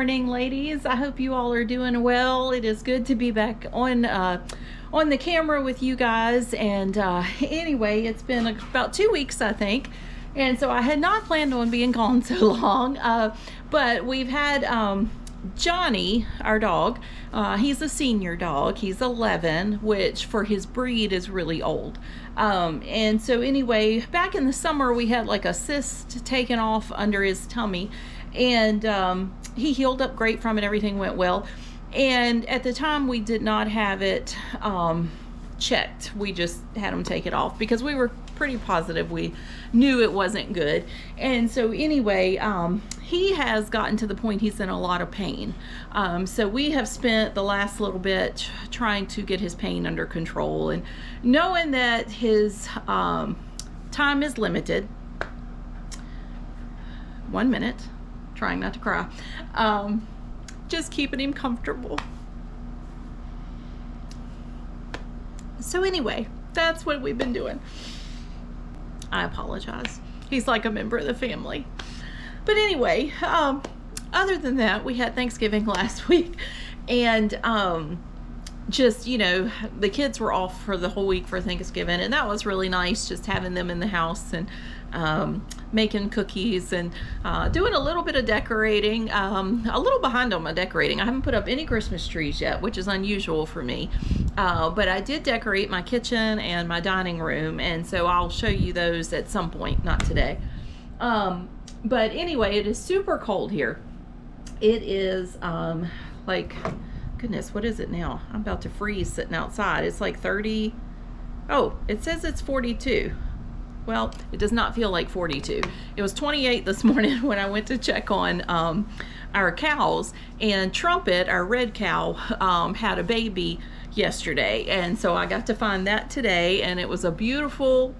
morning, ladies. I hope you all are doing well. It is good to be back on the camera with you guys. And anyway, it's been about 2 weeks, I think. And so I had not planned on being gone so long. But we've had Johnny, our dog. He's a senior dog. He's 11, which for his breed is really old. And so anyway, back in the summer, we had like a cyst taken off under his tummy, and he healed up great from it. Everything went well. And at the time, we did not have it checked. We just had him take it off because we were pretty positive we knew it wasn't good. And so anyway, he has gotten to the point he's in a lot of pain. So we have spent the last little bit trying to get his pain under control, and knowing that his time is limited. 1 minute, trying not to cry. Just keeping him comfortable. So anyway, that's what we've been doing. I apologize. He's like a member of the family. But anyway, other than that, we had Thanksgiving last week, and just, you know, the kids were off for the whole week for Thanksgiving, and that was really nice, just having them in the house and making cookies and doing a little bit of decorating. A little behind on my decorating. I haven't put up any Christmas trees yet, which is unusual for me. But I did decorate my kitchen and my dining room, and so I'll show you those at some point, not today. But anyway, it is super cold here. It is like, goodness, what is it now? I'm about to freeze sitting outside. It's like 30. Oh, it says it's 42. Well, it does not feel like 42. It was 28 this morning when I went to check on our cows, and Trumpet, our red cow, had a baby yesterday, and so I got to find that today, and it was a beautiful,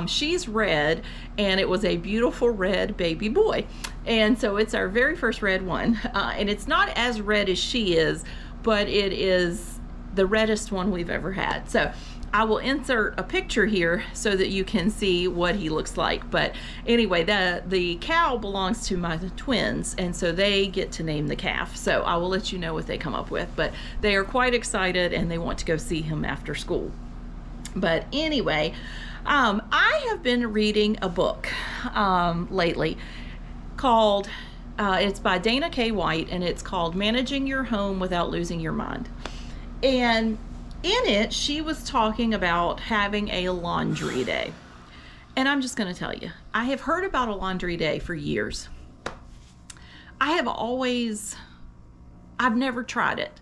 she's red, and it was a beautiful red baby boy. And so it's our very first red one, and it's not as red as she is, but it is the reddest one we've ever had. So I will insert a picture here so that you can see what he looks like. But anyway, the cow belongs to my twins, and so they get to name the calf. So I will let you know what they come up with. But they are quite excited, and they want to go see him after school. But anyway, I have been reading a book lately called, it's by Dana K. White, and it's called Managing Your Home Without Losing Your Mind. And in it, she was talking about having a laundry day. And I'm just going to tell you, I have heard about a laundry day for years. I've never tried it.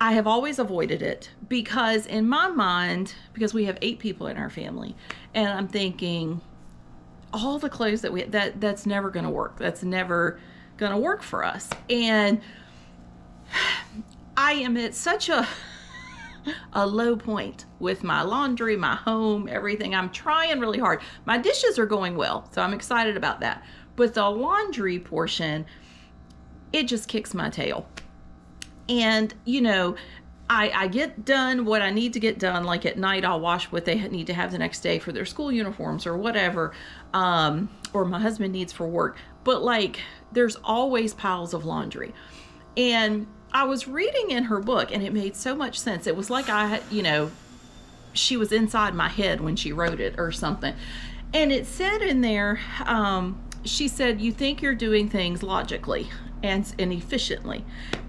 I have always avoided it because in my mind, because we have 8 people in our family, and I'm thinking all the clothes that's never going to work. That's never going to work for us. And I am at such a low point with my laundry, my home, everything. I'm trying really hard. My dishes are going well, so I'm excited about that. But the laundry portion, it just kicks my tail. And, you know, I get done what I need to get done. Like at night, I'll wash what they need to have the next day for their school uniforms or whatever, or my husband needs for work. But like, there's always piles of laundry. And I was reading in her book, and it made so much sense. It was like she was inside my head when she wrote it or something. And it said in there, she said, you think you're doing things logically and efficiently,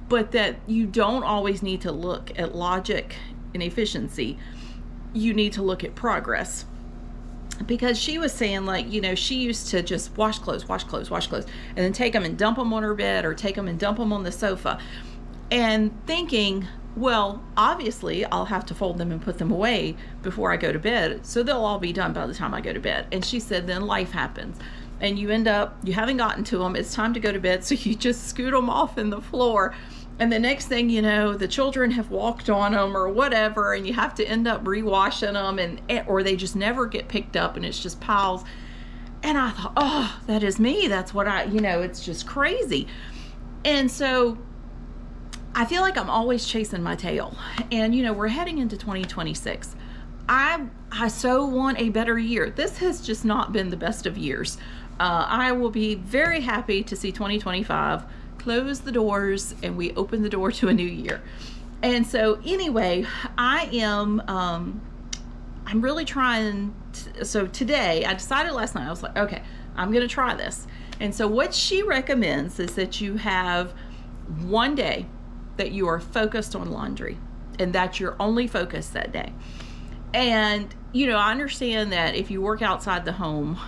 but that you don't always need to look at logic and efficiency. You need to look at progress. Because she was saying, like, you know, she used to just wash clothes, and then take them and dump them on her bed, or take them and dump them on the sofa. And thinking, well, obviously I'll have to fold them and put them away before I go to bed, so they'll all be done by the time I go to bed. And she said, then life happens, and you haven't gotten to them. It's time to go to bed, so you just scoot them off in the floor. And the next thing you know, the children have walked on them or whatever, and you have to end up rewashing them, or they just never get picked up, and it's just piles. And I thought, oh, that is me. That's what it's just crazy. And so I feel like I'm always chasing my tail. And, you know, we're heading into 2026. I so want a better year. This has just not been the best of years. I will be very happy to see 2025 close the doors and we open the door to a new year. And so anyway, I'm really trying so today I decided last night, I was like, okay, I'm gonna try this. And so what she recommends is that you have one day that you are focused on laundry, and that's your only focus that day. And I understand that if you work outside the home,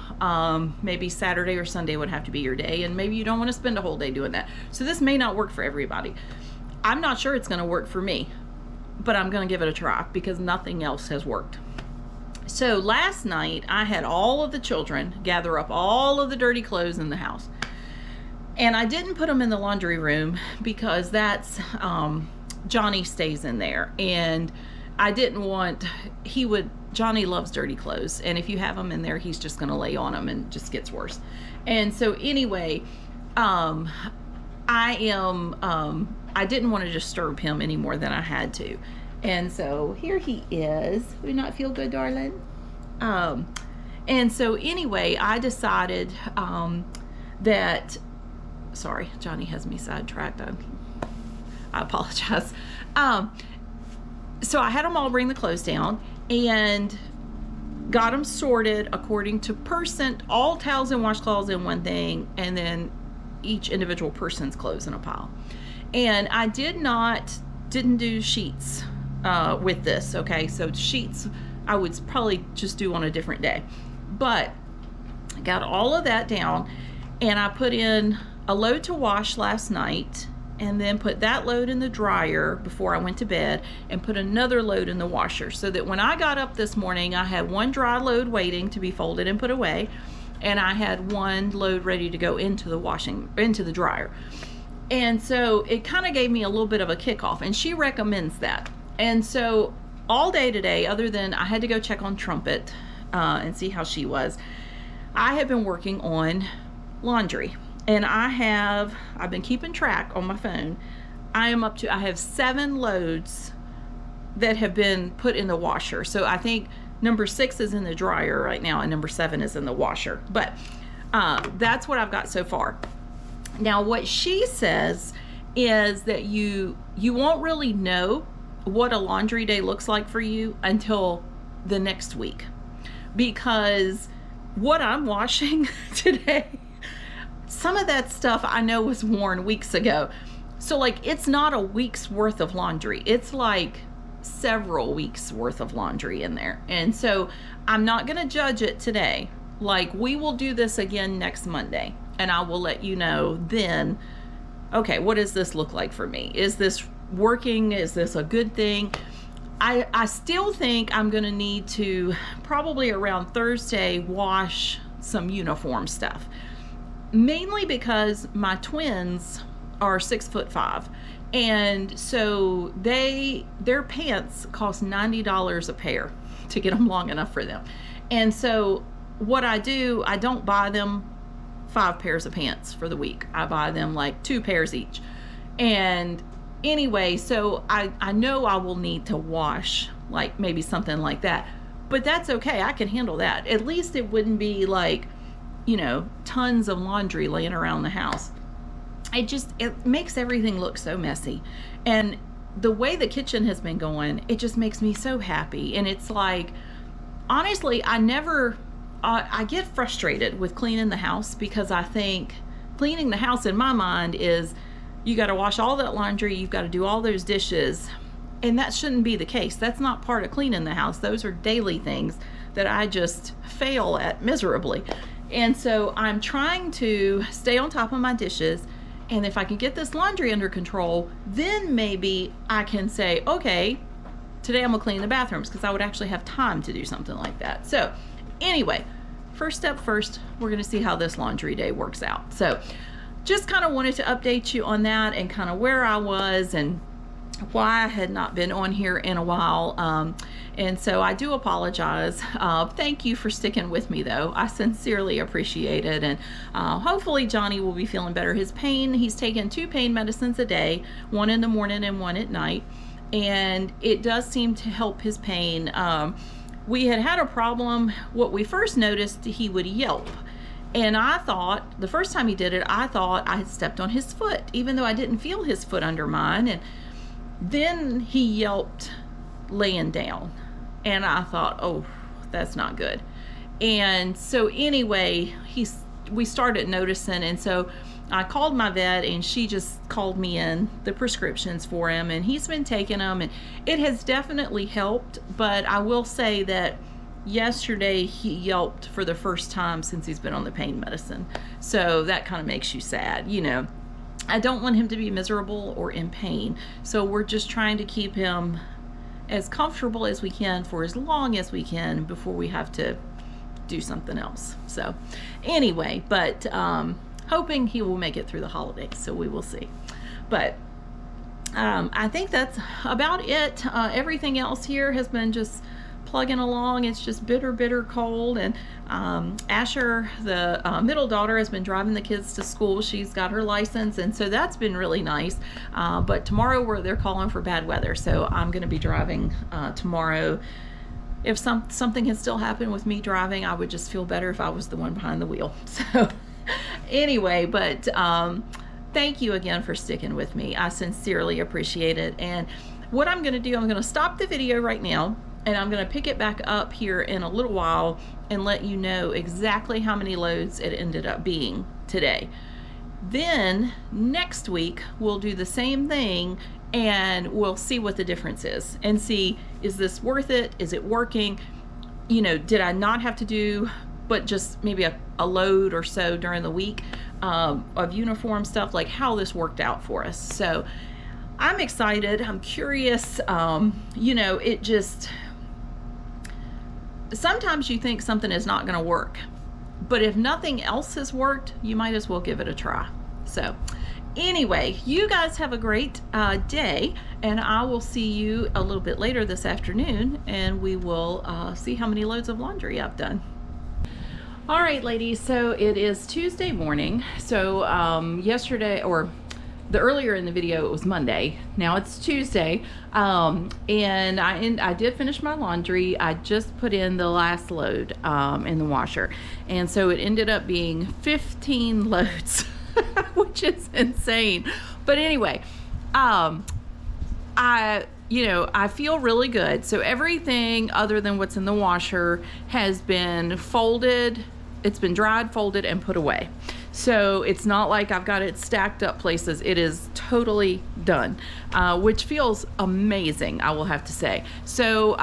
maybe Saturday or Sunday would have to be your day, and maybe you don't want to spend a whole day doing that. So this may not work for everybody. I'm not sure it's going to work for me, but I'm going to give it a try because nothing else has worked. So last night I had all of the children gather up all of the dirty clothes in the house, and I didn't put them in the laundry room because that's Johnny stays in there, and I didn't want Johnny loves dirty clothes, and if you have them in there, he's just going to lay on them and it just gets worse. And so anyway, I didn't want to disturb him any more than I had to. And so here he is. Do you not feel good, darling? And so anyway, I decided that, sorry, Johnny has me sidetracked. I apologize. So I had them all bring the clothes down and got them sorted according to person, all towels and washcloths in one thing, and then each individual person's clothes in a pile. And I didn't do sheets with this, okay? So sheets I would probably just do on a different day. But I got all of that down, and I put in a load to wash last night, and then put that load in the dryer before I went to bed, and put another load in the washer, so that when I got up this morning, I had one dry load waiting to be folded and put away, and I had one load ready to go into the dryer. And so it kind of gave me a little bit of a kickoff, and she recommends that. And so all day today, other than I had to go check on Trumpet and see how she was, I have been working on laundry. And I've been keeping track on my phone. I have 7 loads that have been put in the washer. So I think number 6 is in the dryer right now, and number 7 is in the washer. But that's what I've got so far. Now, what she says is that you won't really know what a laundry day looks like for you until the next week. Because what I'm washing today, some of that stuff I know was worn weeks ago. So like, it's not a week's worth of laundry. It's like several weeks worth of laundry in there. And so I'm not going to judge it today. Like, we will do this again next Monday, and I will let you know then, okay, what does this look like for me? Is this working? Is this a good thing? I still think I'm going to need to probably around Thursday wash some uniform stuff. Mainly because my twins are 6'5", and so their pants cost $90 a pair to get them long enough for them. And so what I do, I don't buy them 5 pairs of pants for the week. I buy them like 2 pairs each. And anyway, so I know I will need to wash like maybe something like that, but that's okay. I can handle that. At least it wouldn't be like, tons of laundry laying around the house. It makes everything look so messy. And the way the kitchen has been going, it just makes me so happy. And it's like, honestly, I get frustrated with cleaning the house, because I think cleaning the house in my mind is you got to wash all that laundry, you've got to do all those dishes, and that shouldn't be the case. That's not part of cleaning the house. Those are daily things that I just fail at miserably. And so I'm trying to stay on top of my dishes, and if I can get this laundry under control, then maybe I can say, okay, today I'm gonna clean the bathrooms, because I would actually have time to do something like that. So anyway, first step first, we're gonna see how this laundry day works out. So just kind of wanted to update you on that, and kind of where I was and why I had not been on here in a while. And so I do apologize. Thank you for sticking with me, though. I sincerely appreciate it. And hopefully Johnny will be feeling better. His pain, he's taken 2 pain medicines a day, one in the morning and one at night, and it does seem to help his pain. We had a problem. What we first noticed, he would yelp, And I thought, the first time he did it, I thought I had stepped on his foot, even though I didn't feel his foot under mine. And then he yelped laying down. And I thought, oh, that's not good. And so anyway, we started noticing. And so I called my vet, and she just called me in the prescriptions for him. And he's been taking them. And it has definitely helped. But I will say that yesterday he yelped for the first time since he's been on the pain medicine. So that kind of makes you sad, you know. I don't want him to be miserable or in pain. So we're just trying to keep him as comfortable as we can for as long as we can before we have to do something else. So anyway, but hoping he will make it through the holidays. So we will see. But I think that's about it. Everything else here has been just plugging along. It's just bitter cold. And Asher, the middle daughter, has been driving the kids to school. She's got her license, and so that's been really nice. But tomorrow they're calling for bad weather, so I'm going to be driving tomorrow. If something had still happened with me driving, I would just feel better if I was the one behind the wheel. So anyway, but thank you again for sticking with me. I sincerely appreciate it. And what I'm going to do, I'm going to stop the video right now, and I'm going to pick it back up here in a little while and let you know exactly how many loads it ended up being today. Then next week we'll do the same thing, and we'll see what the difference is and see, is this worth it? Is it working? You know, did I not have to do but just maybe a load or so during the week of uniform stuff, like how this worked out for us. So I'm excited. I'm curious. You know, it just, sometimes you think something is not going to work, but if nothing else has worked, you might as well give it a try. So anyway, you guys have a great day, and I will see you a little bit later this afternoon, and we will see how many loads of laundry I've done. All right, ladies, so it is Tuesday morning. So yesterday, or earlier in the video, it was Monday. Now it's Tuesday, and I did finish my laundry. I just put in the last load in the washer, and so it ended up being 15 loads, which is insane. But anyway, I feel really good. So everything other than what's in the washer has been folded. It's been dried, folded, and put away. So it's not like I've got it stacked up places. It is totally done, which feels amazing, I will have to say. So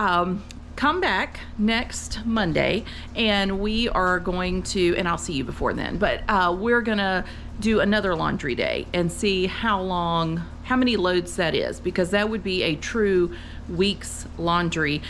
come back next Monday, and we are going to, and I'll see you before then, but we're gonna do another laundry day and see how many loads that is, because that would be a true week's laundry.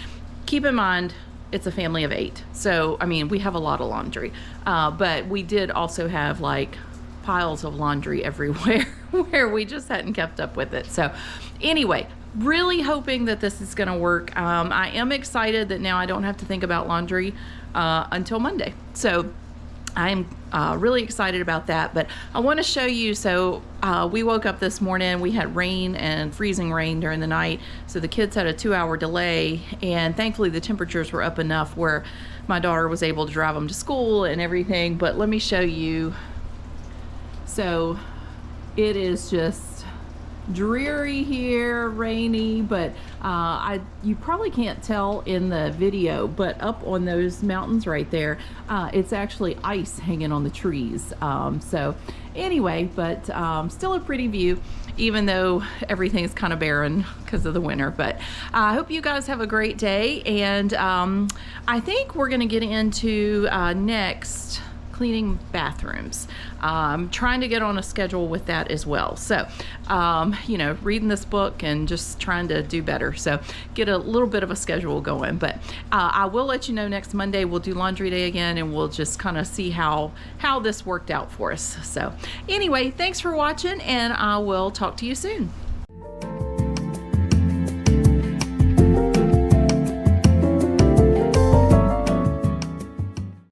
Keep in mind, it's a family of 8. So, I mean, we have a lot of laundry, but we did also have like piles of laundry everywhere where we just hadn't kept up with it. So anyway, really hoping that this is going to work. I am excited that now I don't have to think about laundry until Monday. So I'm really excited about that, but I want to show you. So we woke up this morning, we had rain and freezing rain during the night, so the kids had a 2-hour delay, and thankfully the temperatures were up enough where my daughter was able to drive them to school and everything. But let me show you. So it is just dreary here, rainy, but you probably can't tell in the video, but up on those mountains right there, it's actually ice hanging on the trees. So anyway, but still a pretty view, even though everything is kind of barren because of the winter. But I hope you guys have a great day, and I think we're going to get into next cleaning bathrooms. Trying to get on a schedule with that as well. So, reading this book and just trying to do better. So get a little bit of a schedule going. But I will let you know next Monday we'll do laundry day again, and we'll just kind of see how this worked out for us. So anyway, thanks for watching, and I will talk to you soon.